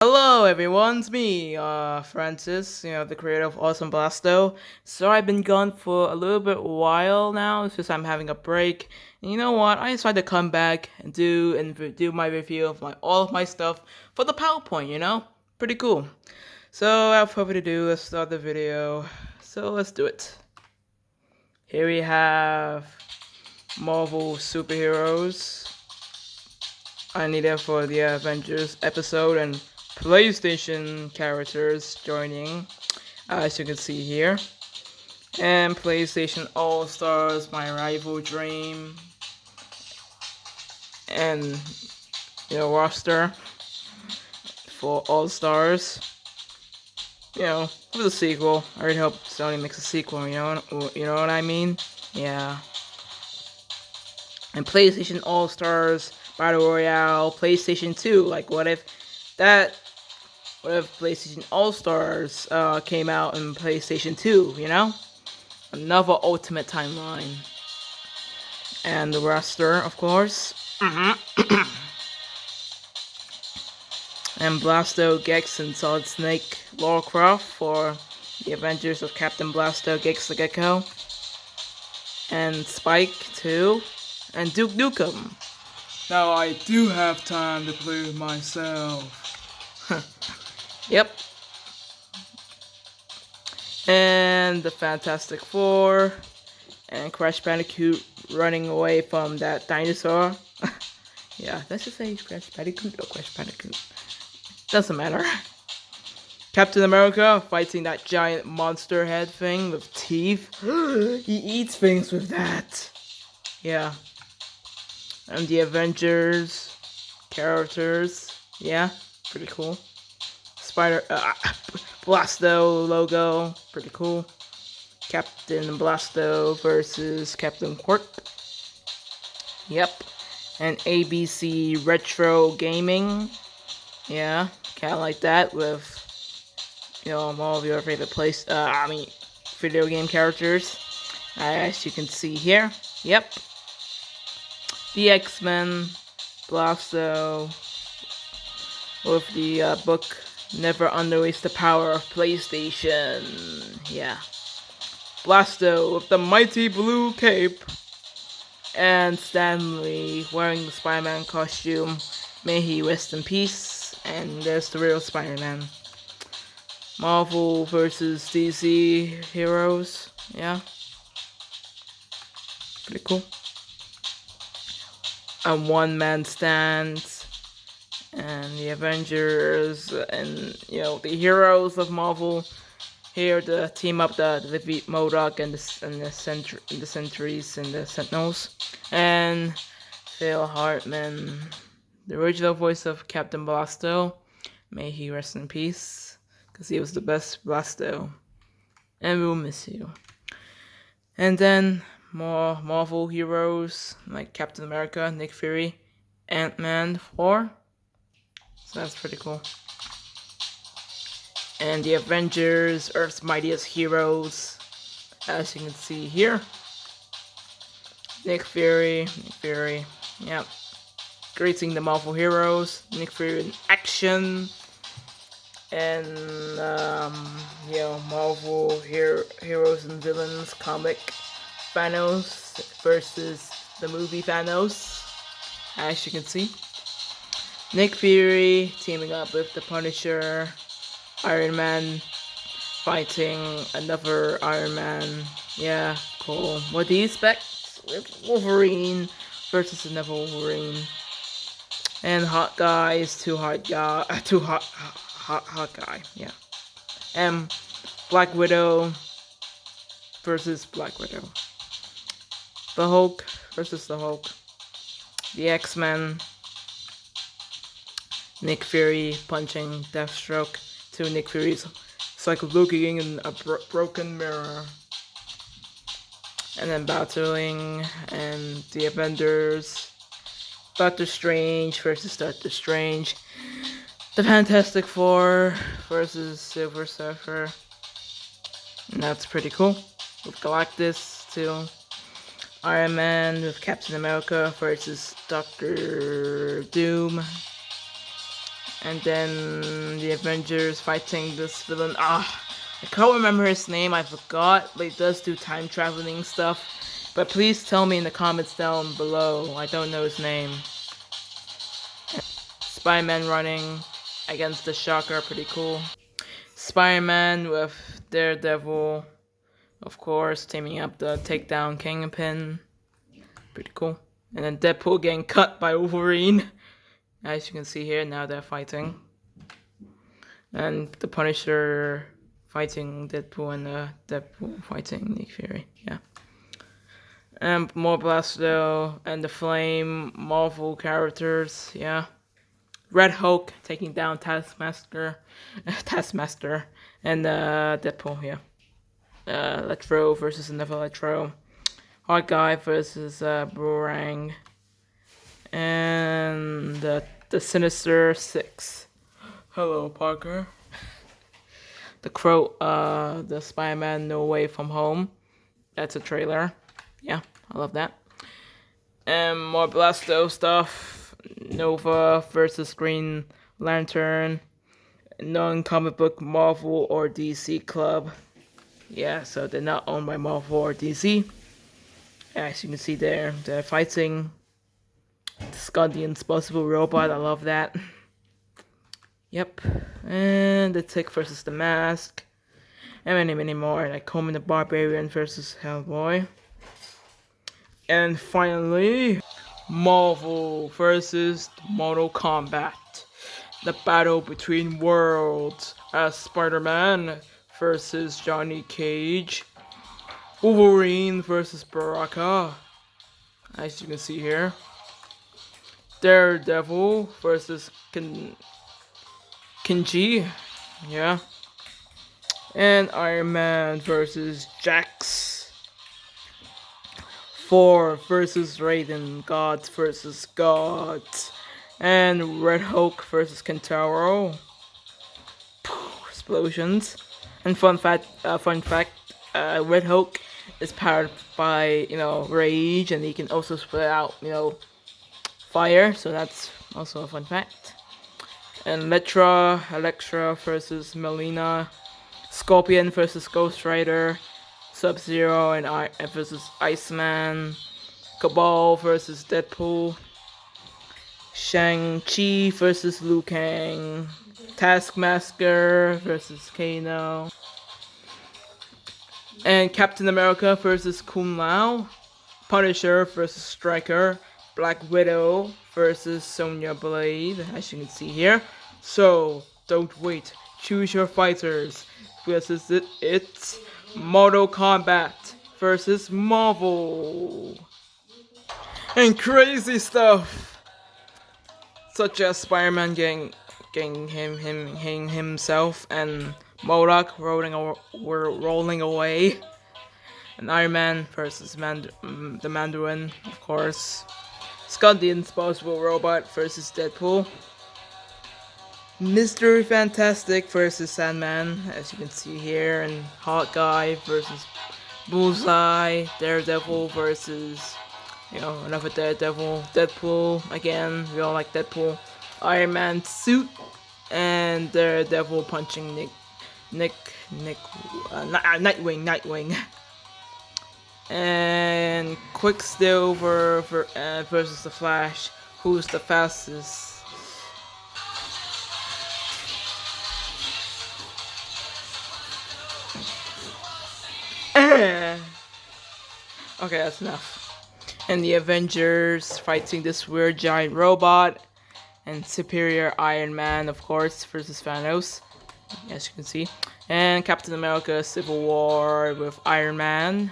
Hello everyone, it's me, Francis, the creator of Awesome Blasto. So I've been gone for a little bit while now, it's just I'm having a break. And you know what, I decided to come back and do my review of all of my stuff for the PowerPoint. Pretty cool. So without further ado, let's start the video. So let's do it. Here we have Marvel superheroes. I need it for the Avengers episode and PlayStation characters joining, as you can see here. And PlayStation All Stars, my rival dream. And, roster for All Stars. For the sequel. I really hope Sony makes a sequel, you know what I mean? Yeah. And PlayStation All Stars Battle Royale, PlayStation 2. Like, what if PlayStation All Stars came out in PlayStation 2? Another Ultimate Timeline. And the roster, of course. And Blasto, Gex, and Solid Snake, Lara Croft for the Avengers of Captain Blasto, Gex the Gecko. And Spike, too. And Duke Nukem. Now I do have time to play with myself. Yep. And the Fantastic Four. And Crash Bandicoot running away from that dinosaur. Yeah, let's just say Crash Bandicoot or Crash Bandicoot. Doesn't matter. Captain America fighting that giant monster head thing with teeth. He eats things with that. Yeah. And the Avengers characters. Yeah, pretty cool. Blasto logo, pretty cool. Captain Blasto versus Captain Quirk. Yep. And ABC Retro Gaming. Yeah, kind of like that with, all of your favorite video game characters. As you can see here. Yep. The X-Men, Blasto, with the book Never Underwaste the Power of PlayStation. Yeah. Blasto with the mighty blue cape. And Stanley wearing the Spider-Man costume. May he rest in peace. And there's the real Spider-Man. Marvel versus DC heroes. Yeah. Pretty cool. A one-man stand. And the Avengers and, the heroes of Marvel here to team up the defeat MODOK and the Sentries and the Sentinels. And Phil Hartman, the original voice of Captain Blasto. May he rest in peace, because he was the best Blasto. And we'll miss you. And then more Marvel heroes like Captain America, Nick Fury, Ant-Man 4. So that's pretty cool. And the Avengers, Earth's Mightiest Heroes, as you can see here. Nick Fury, yep. Greeting the Marvel heroes, Nick Fury in action. And, Marvel heroes and villains comic, Thanos versus the movie Thanos, as you can see. Nick Fury teaming up with the Punisher, Iron Man fighting another Iron Man. Yeah, cool. What do you expect with Wolverine versus another Wolverine? And hot guy, yeah. And Black Widow versus Black Widow. The Hulk versus the Hulk. The X-Men. Nick Fury punching Deathstroke to Nick Fury's. It's like looking in a broken mirror. And then battling, and the Avengers. Doctor Strange versus Doctor Strange. The Fantastic Four versus Silver Surfer. And that's pretty cool. With Galactus too. Iron Man with Captain America versus Doctor Doom. And then the Avengers fighting this villain. I can't remember his name, I forgot, but he does do time traveling stuff. But please tell me in the comments down below. I don't know his name. Spider-Man running against the Shocker, pretty cool. Spider-Man with Daredevil, of course, teaming up to take down Kingpin. Pretty cool. And then Deadpool getting cut by Wolverine. As you can see here, now they're fighting. And the Punisher fighting Deadpool and Deadpool fighting Nick Fury. Yeah. And more Blasto and the Flame, Marvel characters. Yeah. Red Hulk taking down Taskmaster, and Deadpool. Yeah. Electro versus another Electro. Hard Guy versus Boomerang. And the Sinister Six. Hello, Parker. The Crow, the Spider-Man No Way From Home. That's a trailer. Yeah, I love that. And more Blasto stuff. Nova versus Green Lantern. Non-comic book Marvel or DC club. Yeah, so they're not owned by Marvel or DC. As you can see there, they're fighting Scott the Impossible Robot. I love that. Yep. And the Tick versus the Mask. And many more, like Coleman the Barbarian versus Hellboy. And finally, Marvel versus Mortal Kombat. The battle between worlds as Spider-Man versus Johnny Cage. Wolverine versus Baraka. As you can see here. Daredevil versus Kenji. Yeah. And Iron Man versus Jax. Thor versus Raiden. Gods versus Gods. And Red Hulk versus Kentaro. Explosions. And fun fact, Red Hulk is powered by, rage, and he can also spit out, fire. So that's also a fun fact. And Elektra versus Melina. Scorpion versus Ghost Rider. Sub-Zero and versus Iceman. Cabal versus Deadpool. Shang-Chi versus Liu Kang. Taskmaster versus Kano. And Captain America versus Kung Lao. Punisher versus Stryker. Black Widow versus Sonya Blade, as you can see here. So, don't wait. Choose your fighters. Because it's Mortal Kombat versus Marvel. And crazy stuff, such as Spider-Man getting himself, and MODOK rolling away, and Iron Man versus the Mandarin, of course. Scott the Impossible Robot versus Deadpool. Mr. Fantastic versus Sandman, as you can see here, and Hot Guy versus Bullseye. Daredevil versus, another Daredevil. Deadpool, again, we all like Deadpool. Iron Man suit, and Daredevil punching Nightwing. And Quicksilver versus the Flash. Who's the fastest? Okay, that's enough. And the Avengers fighting this weird giant robot. And Superior Iron Man, of course, versus Thanos, as you can see. And Captain America Civil War with Iron Man.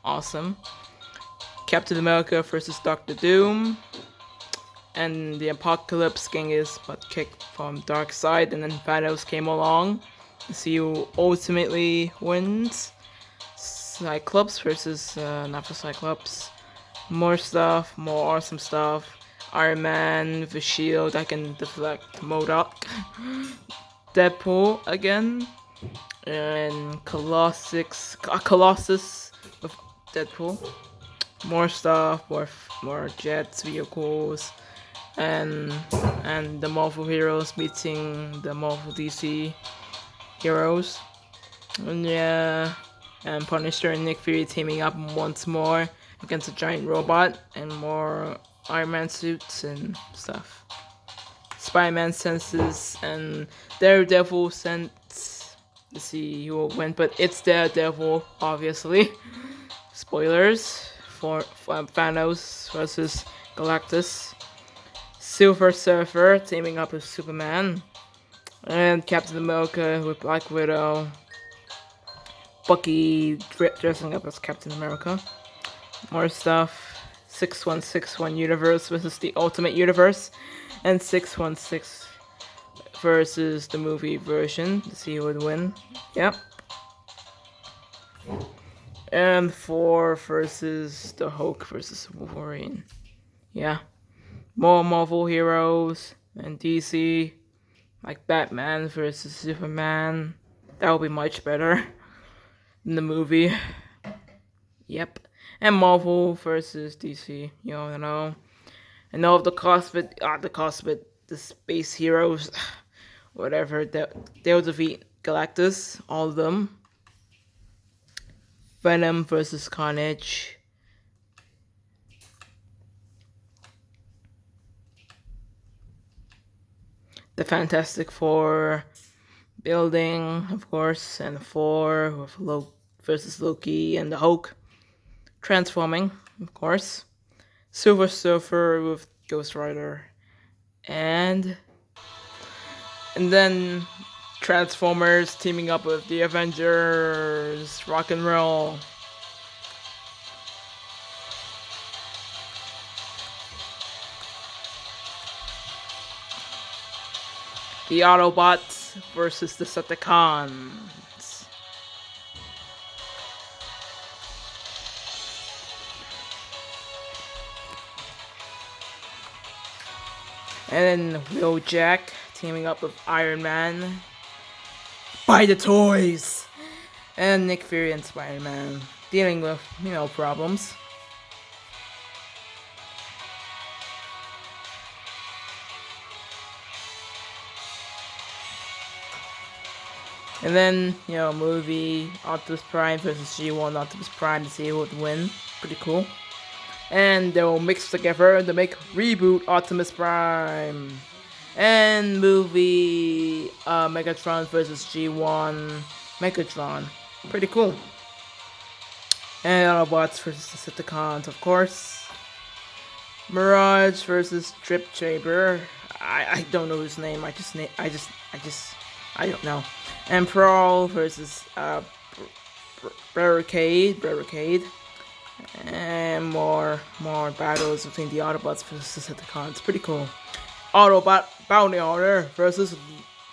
Awesome. Captain America versus Doctor Doom. And the Apocalypse getting his butt kicked from Darkseid. And then Thanos came along to see who ultimately wins. Cyclops versus not for Cyclops. More stuff, more awesome stuff. Iron Man with a shield that can deflect MODOK. Deadpool again. And Colossus with Deadpool. More stuff, more jets, vehicles, and and the Marvel heroes meeting the Marvel DC heroes. And yeah, and Punisher and Nick Fury teaming up once more against a giant robot and more Iron Man suits and stuff. Spider-Man senses and Daredevil sense to see who will win, but it's Daredevil, obviously. Spoilers for Thanos versus Galactus. Silver Surfer teaming up with Superman. And Captain America with Black Widow. Bucky dressing up as Captain America. More stuff. 6161 Universe versus the Ultimate Universe. And 616 versus the movie version to see who would win. Yep. And 4 versus the Hulk versus Wolverine. Yeah. More Marvel heroes and DC. Like Batman versus Superman. That would be much better than the movie. Yep. And Marvel versus DC. You know. And all of the the space heroes, whatever, they'll defeat Galactus, all of them. Venom versus Carnage. The Fantastic Four building, of course, and Thor with versus Loki and the Hulk transforming, of course. Silver Surfer with Ghost Rider, and then Transformers teaming up with the Avengers. Rock and roll. The Autobots versus the Decepticons. And then Wheeljack teaming up with Iron Man. Buy the toys! And Nick Fury and Spider-Man dealing with, problems. And then, movie Optimus Prime versus G1 Optimus Prime to see who would win. Pretty cool. And they'll mix together to make Reboot Optimus Prime. And movie Megatron versus G1 Megatron. Pretty cool. And Autobots versus Decepticons, of course. Mirage versus Trip Chamber. I don't know his name. I don't know. And Prowl versus Barricade. And more battles between the Autobots versus Decepticons. Pretty cool. Autobot Bounty Hunter versus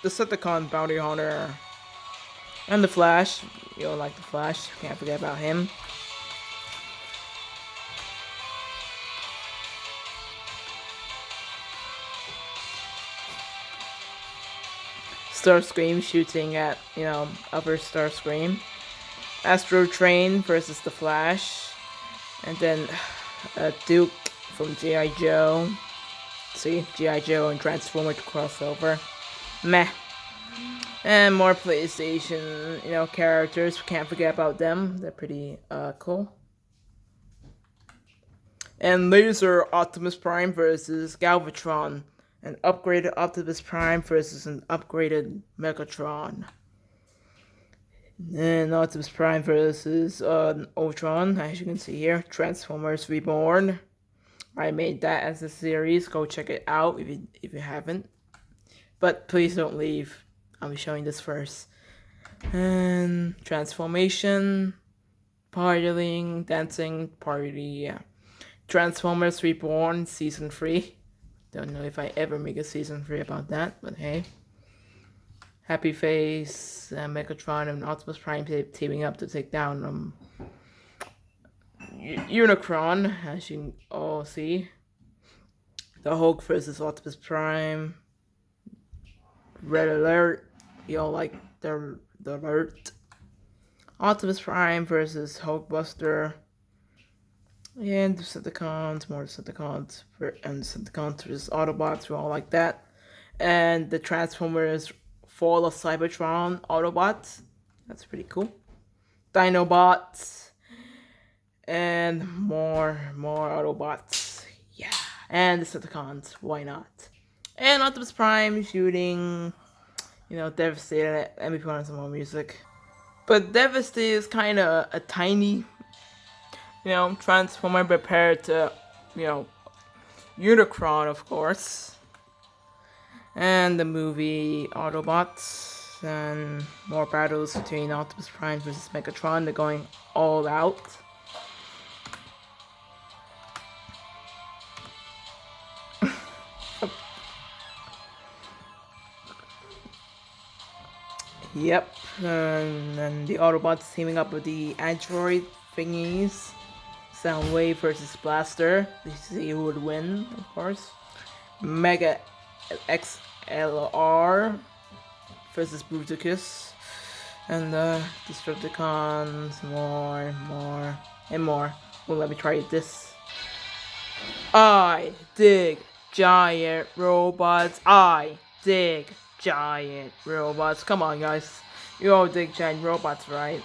Decepticon Bounty Hunter. And the Flash. You don't like the Flash. Can't forget about him. Starscream shooting at, upper Starscream. Astro Train versus the Flash. And then Duke from G.I. Joe. See, G.I. Joe and Transformer crossover. Meh. And more PlayStation, characters. Can't forget about them. They're pretty cool. And Laser Optimus Prime versus Galvatron. An upgraded Optimus Prime versus an upgraded Megatron. And Optimus Prime versus Ultron, as you can see here. Transformers Reborn. I made that as a series. Go check it out if you haven't. But please don't leave. I'll be showing this first. And Transformation, partying, dancing, party, yeah. Transformers Reborn Season 3. Don't know if I ever make a Season 3 about that, but hey. Happy Face, Megatron, and Optimus Prime teaming up to take down Unicron, as you can all see. The Hulk versus Optimus Prime. Red Alert. You all like the alert. Optimus Prime versus Hulkbuster. And Decepticons, more Decepticons, and Decepticons versus Autobots, we're all like that. And the Transformers Fall of Cybertron Autobots. That's pretty cool. Dinobots. And more Autobots. Yeah. And Decepticons, why not? And Optimus Prime shooting, Devastator, and we put on some more music. But Devastator is kind of a tiny, Transformer compared to, you know, Unicron, of course. And the movie Autobots, and more battles between Optimus Prime versus Megatron. They're going all out. Yep, and then the Autobots teaming up with the android thingies. Soundwave versus Blaster. To see who would win, of course. Mega XLR versus Bruticus. And Destructicons, more, and more. Well, let me try this. I dig giant robots. I dig giant robots. Come on, guys. You all dig giant robots, right?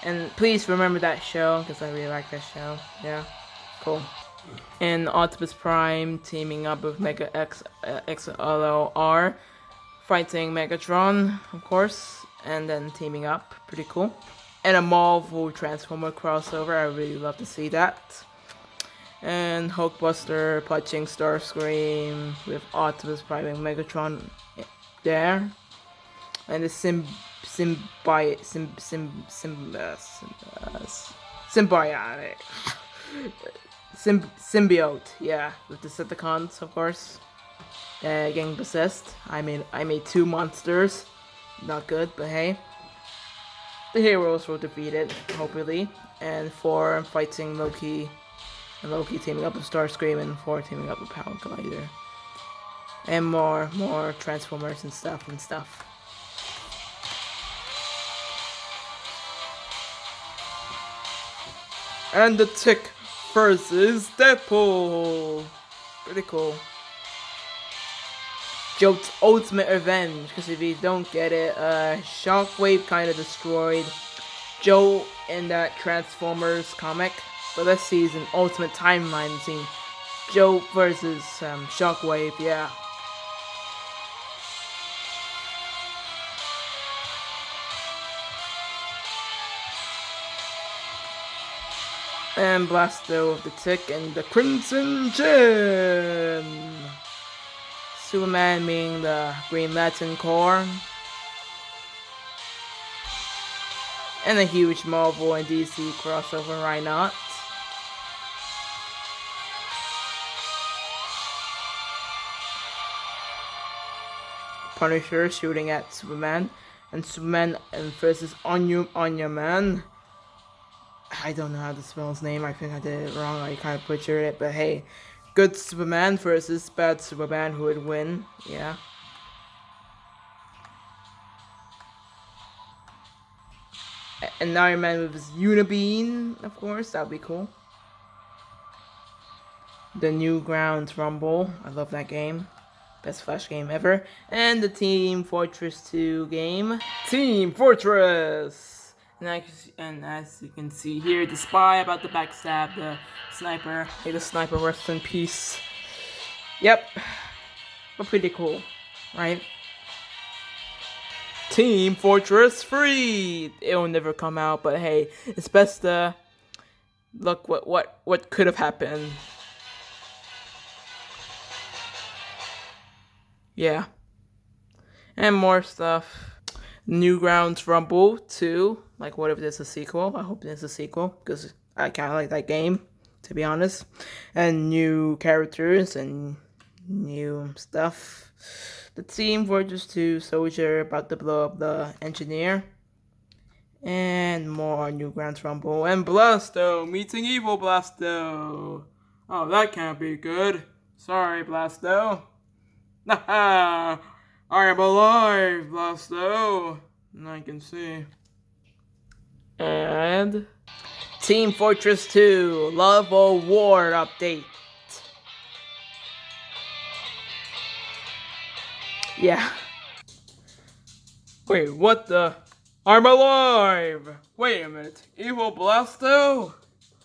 And please remember that show, because I really like that show. Yeah, cool. And Optimus Prime teaming up with Mega XLR, fighting Megatron, of course, and then teaming up. Pretty cool. And a Marvel Transformer crossover. I really love to see that. And Hulkbuster punching Starscream with Optimus Prime and Megatron there. And the symbiote, yeah, with the Decepticons, of course, getting possessed. I made 2 monsters, not good, but hey, the heroes were defeated, hopefully, and 4 fighting Loki, and Loki teaming up with Starscream, and 4 teaming up with Power Collider, and more Transformers and stuff. And the Tick versus Deadpool. Pretty cool. Jolt's ultimate revenge, because if you don't get it, Shockwave kind of destroyed Jolt in that Transformers comic. But let's see an ultimate timeline scene. Jolt versus Shockwave, yeah. And Blasto of the Tick and the Crimson Gem. Superman being the Green Lantern Corps. And a huge Marvel and DC crossover, why not? Punisher shooting at Superman. And Superman versus Anya Man. I don't know how to spell his name. I think I did it wrong. I kind of butchered it. But hey, good Superman versus bad Superman, who would win? Yeah. And Iron Man with his Unibeam, of course. That would be cool. The Newgrounds Rumble. I love that game. Best Flash game ever. And the Team Fortress 2 game. Team Fortress! And as you can see here, the spy about to backstab the sniper. Hey, the sniper, rest in peace. Yep. But pretty cool, right? Team Fortress 3! It'll never come out, but hey, it's best to look what could have happened. Yeah. And more stuff. Newgrounds Rumble 2. Like, what if there's a sequel? I hope there's a sequel, because I kind of like that game, to be honest. And new characters and new stuff. The Team Fortress 2 Soldier about to blow up the engineer. And more Newgrounds Rumble. And Blasto meeting Evil Blasto. Oh, that can't be good. Sorry, Blasto. Haha! I am alive, Blasto! And I can see. And Team Fortress 2 Level War Update. Yeah. Wait, what the? I'm alive! Wait a minute, Evil Blasto?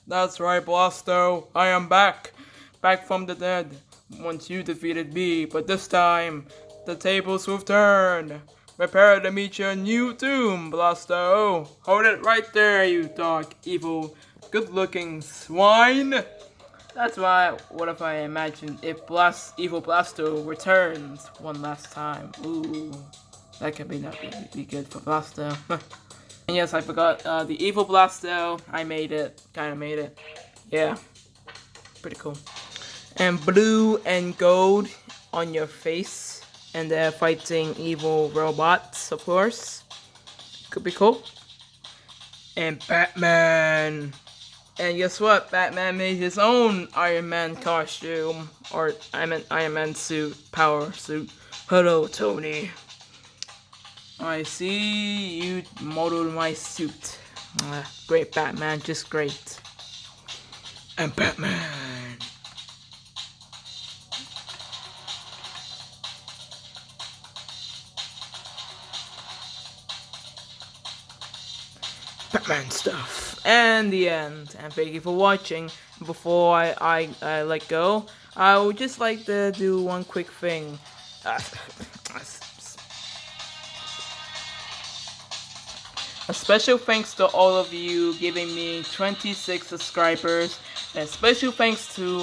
That's right, Blasto, I am back. Back from the dead. Once you defeated me, but this time, the tables will turn. Prepare to meet your new doom, Blasto. Hold it right there, you dark, evil, good-looking swine. That's why, what if I imagine if Evil Blasto returns one last time? Ooh, that could be not really be good for Blasto. And yes, I forgot, the Evil Blasto, I made it, kinda made it. Yeah, pretty cool. And blue and gold on your face, and they're fighting evil robots, of course. Could be cool. And Batman. And guess what? Batman made his own Iron Man costume. Or, I meant Iron Man suit. Power suit. Hello, Tony. I see you modeled my suit. Great, Batman. Just great. And Batman. Batman stuff. And the end. And thank you for watching. Before I let go, I would just like to do one quick thing. A special thanks to all of you giving me 26 subscribers. And special thanks to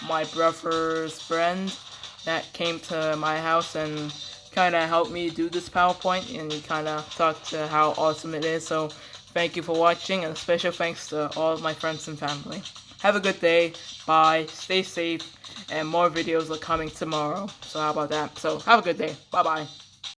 my brother's friend that came to my house and kind of helped me do this PowerPoint, and he kind of talked to how awesome it is. So thank you for watching, and a special thanks to all of my friends and family. Have a good day, bye, stay safe, and more videos are coming tomorrow. So how about that? So have a good day, bye bye.